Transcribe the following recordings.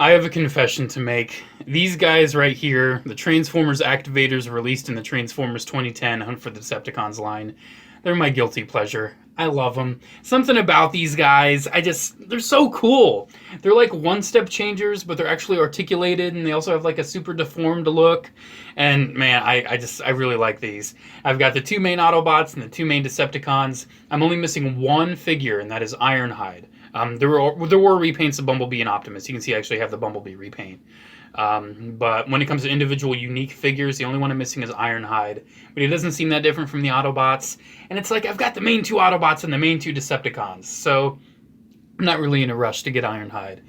I have a confession to make. These guys right here, the Transformers Activators released in the Transformers 2010 Hunt for the Decepticons line, they're my guilty pleasure. I love them. Something about these guys, they're so cool. They're like one-step changers, but they're actually articulated, and they also have like a super deformed look. And man, I really like these. I've got the two main Autobots and the two main Decepticons. I'm only missing one figure, and that is Ironhide. There were repaints of Bumblebee and Optimus. You can see I actually have the Bumblebee repaint. But when it comes to individual unique figures, the only one I'm missing is Ironhide. But he doesn't seem that different from the Autobots. And it's like, I've got the main two Autobots and the main two Decepticons. So I'm not really in a rush to get Ironhide.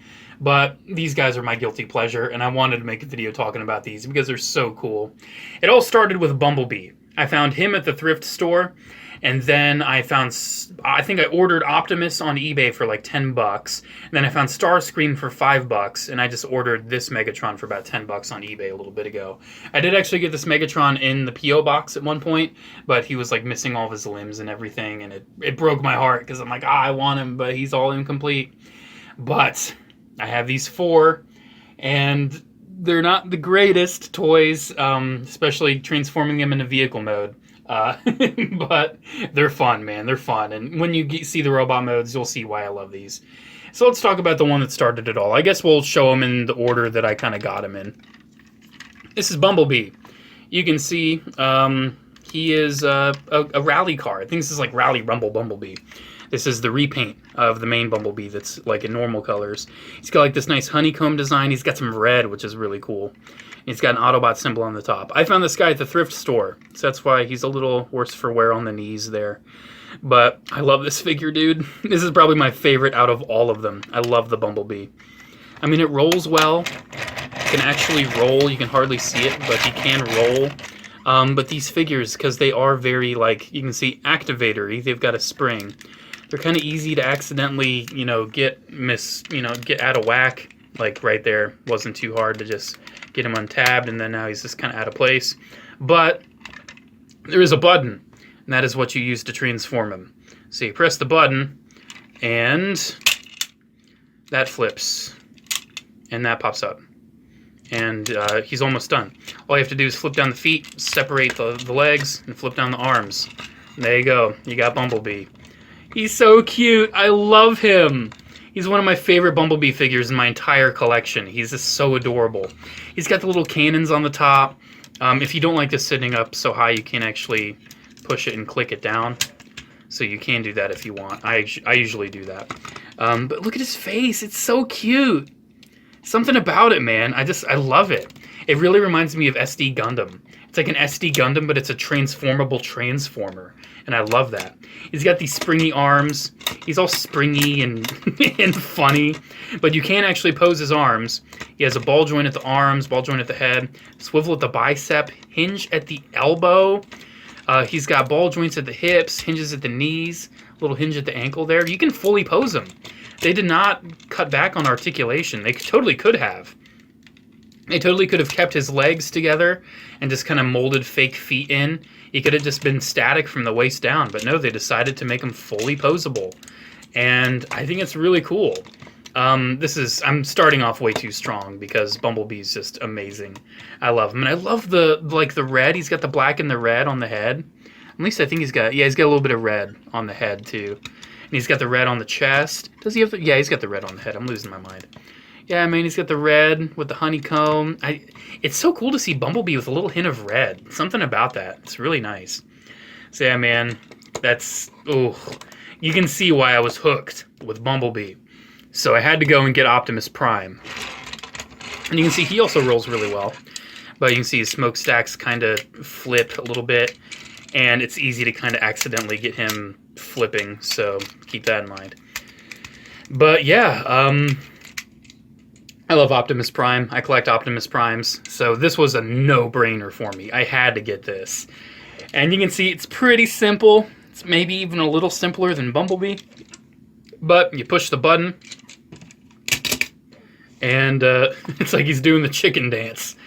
But these guys are my guilty pleasure, and I wanted to make a video talking about these because they're so cool. It all started with Bumblebee. I found him at the thrift store. And then I think I ordered Optimus on eBay for like $10. And then I found Starscream for $5. And I just ordered this Megatron for about $10 on eBay a little bit ago. I did actually get this Megatron in the P.O. box at one point, but he was like missing all of his limbs and everything. And it broke my heart because I'm like, I want him, but he's all incomplete. But I have these four, and they're not the greatest toys, especially transforming them into vehicle mode. But they're fun, man. They're fun. And when you see the robot modes, you'll see why I love these. So let's talk about the one that started it all. I guess we'll show them in the order that I kind of got him in. This is Bumblebee. You can see he is a rally car. I think this is like Rally Rumble Bumblebee. This is the repaint of the main Bumblebee that's like in normal colors. He's got like this nice honeycomb design. He's got some red, which is really cool. He's got an Autobot symbol on the top. I found this guy at the thrift store, so that's why he's a little worse for wear on the knees there. But I love this figure, dude. This is probably my favorite out of all of them. I love the Bumblebee. I mean, it rolls well. It can actually roll. You can hardly see it, but he can roll. But these figures, because they are very, like, you can see activator-y, they've got a spring. They're kind of easy to accidentally, get out of whack. Like right there, wasn't too hard to just get him untabbed, and then now he's just kind of out of place. But there is a button, and that is what you use to transform him. So you press the button, and that flips, and that pops up. And he's almost done. All you have to do is flip down the feet, separate the legs, and flip down the arms. And there you go. You got Bumblebee. He's so cute. I love him. He's one of my favorite Bumblebee figures in my entire collection. He's just so adorable. He's got the little cannons on the top. If you don't like this sitting up so high, you can actually push it and click it down. So you can do that if you want. I usually do that. But look at his face. It's so cute. Something about it, man. I love it. It really reminds me of SD Gundam. It's like an SD Gundam, but it's a transformable transformer. And I love that. He's got these springy arms. He's all springy and, and funny. But you can actually pose his arms. He has a ball joint at the arms, ball joint at the head, swivel at the bicep, hinge at the elbow. He's got ball joints at the hips, hinges at the knees, little hinge at the ankle there. You can fully pose him. They did not cut back on articulation. They totally could have. They totally could have kept his legs together and just kind of molded fake feet in. He could have just been static from the waist down, but no, they decided to make him fully posable. And I think it's really cool. I'm starting off way too strong because Bumblebee's just amazing. I love him. And I love the red. He's got the black and the red on the head. At least I think he's got a little bit of red on the head too. And he's got the red on the chest. Does he have yeah, he's got the red on the head. I'm losing my mind. Yeah, I mean, he's got the red with the honeycomb. It's so cool to see Bumblebee with a little hint of red. Something about that. It's really nice. So yeah, man, you can see why I was hooked with Bumblebee. So I had to go and get Optimus Prime. And you can see he also rolls really well. But you can see his smokestacks kind of flip a little bit. And it's easy to kind of accidentally get him flipping. So keep that in mind. But yeah, I love Optimus Prime. I collect Optimus Primes. So this was a no-brainer for me. I had to get this. And you can see it's pretty simple. It's maybe even a little simpler than Bumblebee. But you push the button. And it's like he's doing the chicken dance.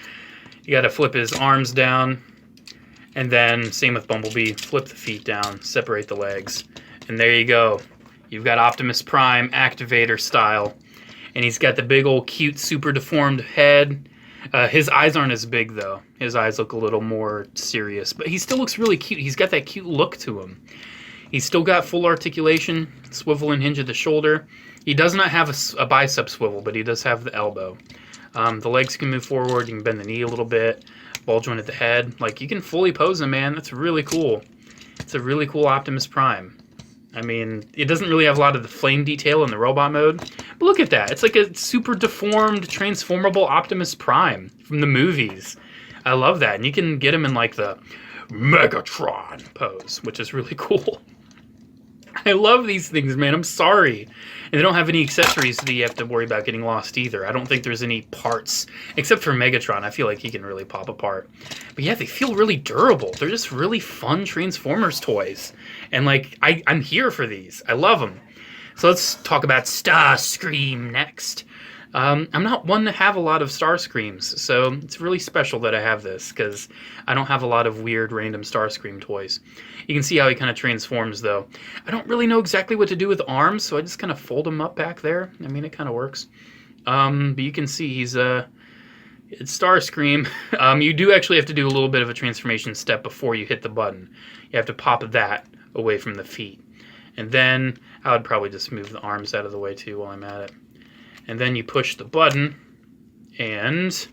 You got to flip his arms down. And then, same with Bumblebee, flip the feet down, separate the legs. And there you go. You've got Optimus Prime activator style. And he's got the big old cute, super deformed head. His eyes aren't as big, though. His eyes look a little more serious. But he still looks really cute. He's got that cute look to him. He's still got full articulation, swivel and hinge at the shoulder. He does not have a bicep swivel, but he does have the elbow. The legs can move forward. You can bend the knee a little bit. Ball joint at the head. Like, you can fully pose him, man. That's really cool. It's a really cool Optimus Prime. I mean, it doesn't really have a lot of the flame detail in the robot mode. But look at that. It's like a super deformed, transformable Optimus Prime from the movies. I love that. And you can get him in, like, the Megatron pose, which is really cool. I love these things, man. I'm sorry. And they don't have any accessories that you have to worry about getting lost either. I don't think there's any parts, except for Megatron. I feel like he can really pop apart. But yeah, they feel really durable. They're just really fun Transformers toys. And like, I'm here for these. I love them. So let's talk about Starscream next. I'm not one to have a lot of Starscreams, so it's really special that I have this, because I don't have a lot of weird random Starscream toys. You can see how he kind of transforms, though. I don't really know exactly what to do with arms, so I just kind of fold him up back there. I mean, it kind of works. But you can see he's it's Starscream. You do actually have to do a little bit of a transformation step before you hit the button. You have to pop that away from the feet. And then I would probably just move the arms out of the way, too, while I'm at it. And then you push the button, and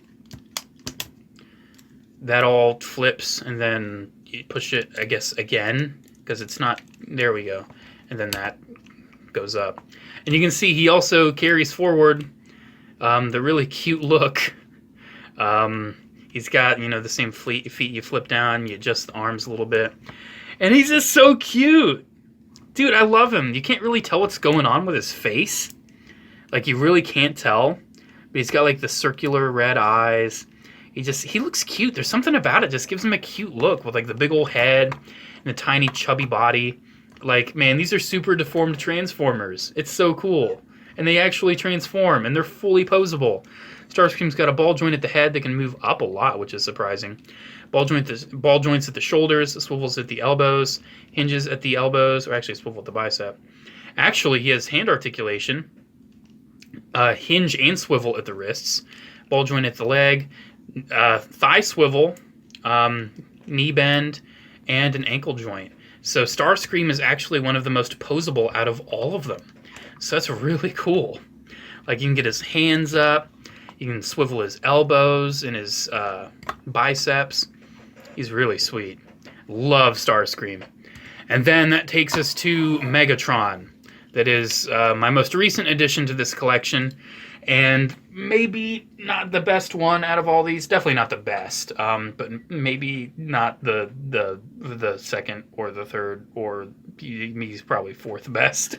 that all flips, and then you push it, I guess, again, because it's not, there we go. And then that goes up. And you can see he also carries forward the really cute look. He's got, you know, the same feet you flip down, you adjust the arms a little bit. And he's just so cute. Dude, I love him. You can't really tell what's going on with his face. Like, you really can't tell. But he's got, like, the circular red eyes. He looks cute. There's something about it just gives him a cute look with, like, the big old head and the tiny chubby body. Like, man, these are super deformed Transformers. It's so cool. And they actually transform, and they're fully posable. Starscream's got a ball joint at the head that can move up a lot, which is surprising. Ball joints at the shoulders, swivels at the elbows, hinges at the elbows, or actually swivel at the bicep. Actually, he has hand articulation. Hinge and swivel at the wrists, ball joint at the leg, thigh swivel, knee bend, and an ankle joint. So Starscream is actually one of the most posable out of all of them. So that's really cool. Like, you can get his hands up, you can swivel his elbows and his biceps. He's really sweet. Love Starscream. And then that takes us to Megatron. That is my most recent addition to this collection, and maybe not the best one out of all these. Definitely not the best, but maybe not the second or the third, or he's probably fourth best.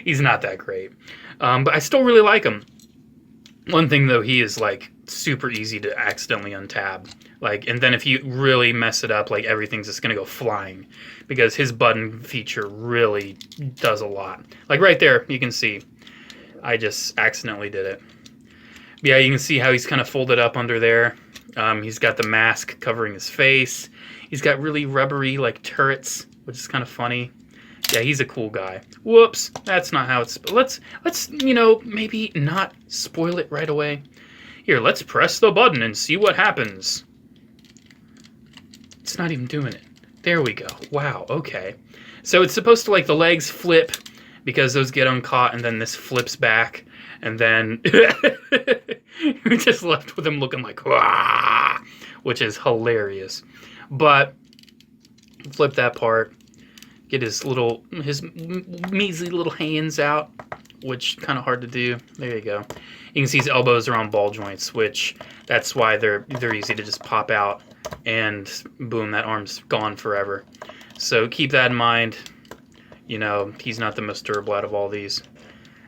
He's not that great, but I still really like him. One thing though, he is like super easy to accidentally untab. Like, and then if you really mess it up, like, everything's just gonna go flying, because his button feature really does a lot. Like right there, you can see I just accidentally did it. But yeah, you can see how he's kind of folded up under there. He's got the mask covering his face. He's got really rubbery, like, turrets, which is kind of funny. Yeah, he's a cool guy. Whoops, that's not how it's... Let's you know, maybe not spoil it right away. Here, let's press the button and see what happens. It's not even doing it. There we go. Wow, okay. So it's supposed to, like, the legs flip because those get uncaught, and then this flips back, and then we're just left with him looking like, wah, which is hilarious. But flip that part, get his measly little hands out, which kind of hard to do. There you go. You can see his elbows are on ball joints, which that's why they're easy to just pop out, and boom, that arm's gone forever. So keep that in mind. You know, he's not the most durable out of all these.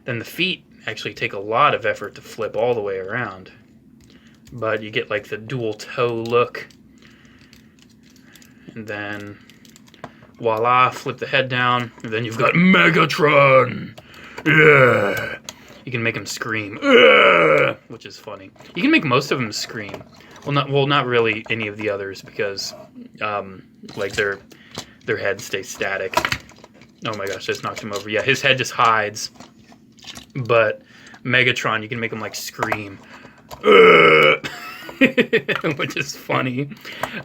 Then the feet actually take a lot of effort to flip all the way around, but you get like the dual toe look, and then voila, flip the head down, and then you've got Megatron. Yeah. You can make him scream, which is funny. You can make most of them scream. Well, not really any of the others, because like their heads stay static. Oh my gosh, I just knocked him over. Yeah, his head just hides, but Megatron, you can make him like scream. Which is funny.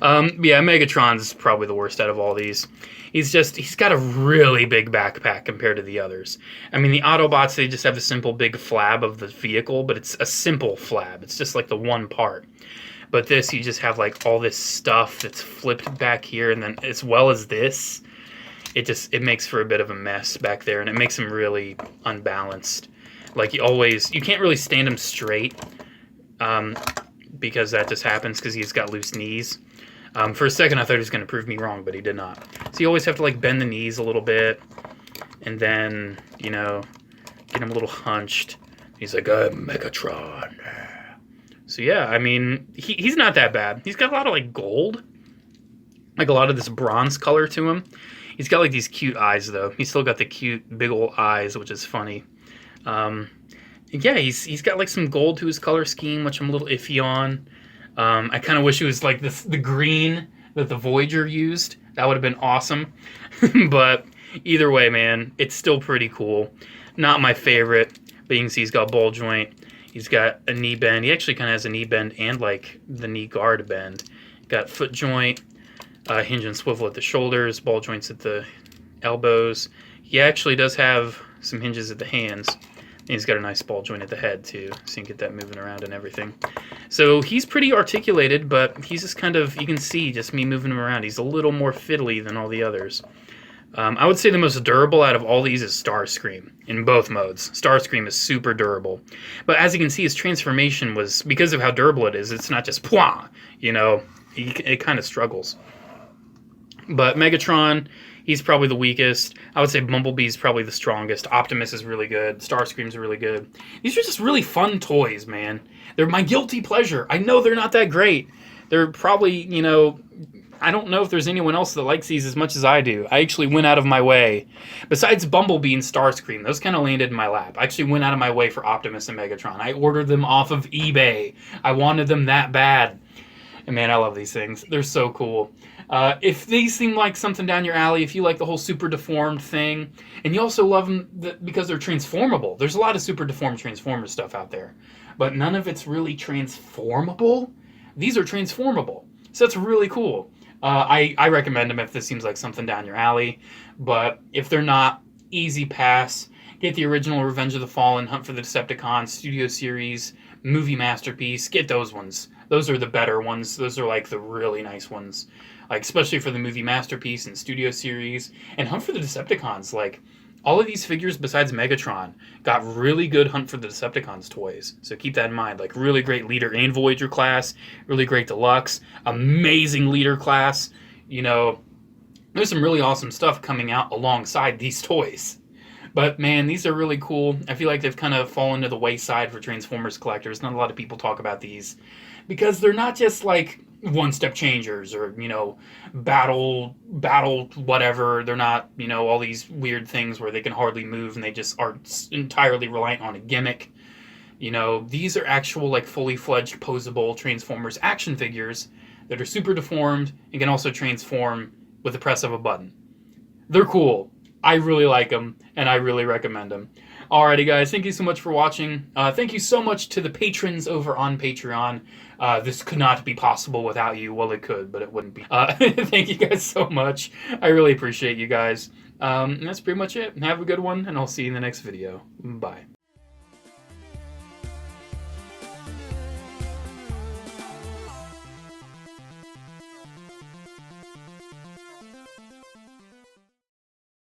Yeah, Megatron's probably the worst out of all these. He's got a really big backpack compared to the others. I mean, the Autobots, they just have the simple big flab of the vehicle, but it's a simple flab. It's just like the one part. But this, you just have like all this stuff that's flipped back here, and then as well as this, it makes for a bit of a mess back there, and it makes him really unbalanced. Like you can't really stand him straight. Because that just happens because he's got loose knees. For a second, I thought he was going to prove me wrong, but he did not. So you always have to like bend the knees a little bit, and then, you know, get him a little hunched. He's like, Megatron. So yeah, I mean, he's not that bad. He's got a lot of like gold, like a lot of this bronze color to him. He's got like these cute eyes though. He's still got the cute big old eyes, which is funny. Yeah, he's got like some gold to his color scheme, which I'm a little iffy on. I kind of wish it was like the green that the Voyager used. That would have been awesome. But either way, man, it's still pretty cool. Not my favorite, but you can see he's got ball joint. He's got a knee bend. He actually kind of has a knee bend and like the knee guard bend. Got foot joint, hinge and swivel at the shoulders, ball joints at the elbows. He actually does have some hinges at the hands. And he's got a nice ball joint at the head too, so you can get that moving around and everything. So he's pretty articulated, but he's just kind of, you can see just me moving him around. He's a little more fiddly than all the others. I would say the most durable out of all these is Starscream in both modes. Starscream is super durable. But as you can see, his transformation was, because of how durable it is, it's not just pwah, you know, it kind of struggles. But Megatron, he's probably the weakest. I would say Bumblebee's probably the strongest. Optimus is really good. Starscream's really good. These are just really fun toys, man. They're my guilty pleasure. I know they're not that great. They're probably, you know, I don't know if there's anyone else that likes these as much as I do. I actually went out of my way. Besides Bumblebee and Starscream, those kind of landed in my lap. I actually went out of my way for Optimus and Megatron. I ordered them off of eBay. I wanted them that bad. And man, I love these things. They're so cool. If these seem like something down your alley, if you like the whole super deformed thing, and you also love them because they're transformable. There's a lot of super deformed Transformers stuff out there, but none of it's really transformable. These are transformable, so that's really cool. I recommend them if this seems like something down your alley, but if they're not, easy pass. Get the original Revenge of the Fallen, Hunt for the Decepticons, Studio Series, Movie Masterpiece. Get those ones. Those are the better ones. Those are like the really nice ones. Like especially for the Movie Masterpiece and Studio Series. And Hunt for the Decepticons. Like all of these figures besides Megatron got really good Hunt for the Decepticons toys. So keep that in mind. Like really great Leader and Voyager class. Really great Deluxe. Amazing Leader class. You know, there's some really awesome stuff coming out alongside these toys. But man, these are really cool. I feel like they've kind of fallen to the wayside for Transformers collectors. Not a lot of people talk about these because they're not just like one-step changers or, you know, battle whatever. They're not, you know, all these weird things where they can hardly move and they just are entirely reliant on a gimmick. You know, these are actual like fully fledged posable Transformers action figures that are super deformed and can also transform with the press of a button. They're cool. I really like them, and I really recommend them. Alrighty, guys, thank you so much for watching. Thank you so much to the patrons over on Patreon. This could not be possible without you. Well, it could, but it wouldn't be. Thank you guys so much. I really appreciate you guys. And that's pretty much it. Have a good one, and I'll see you in the next video. Bye.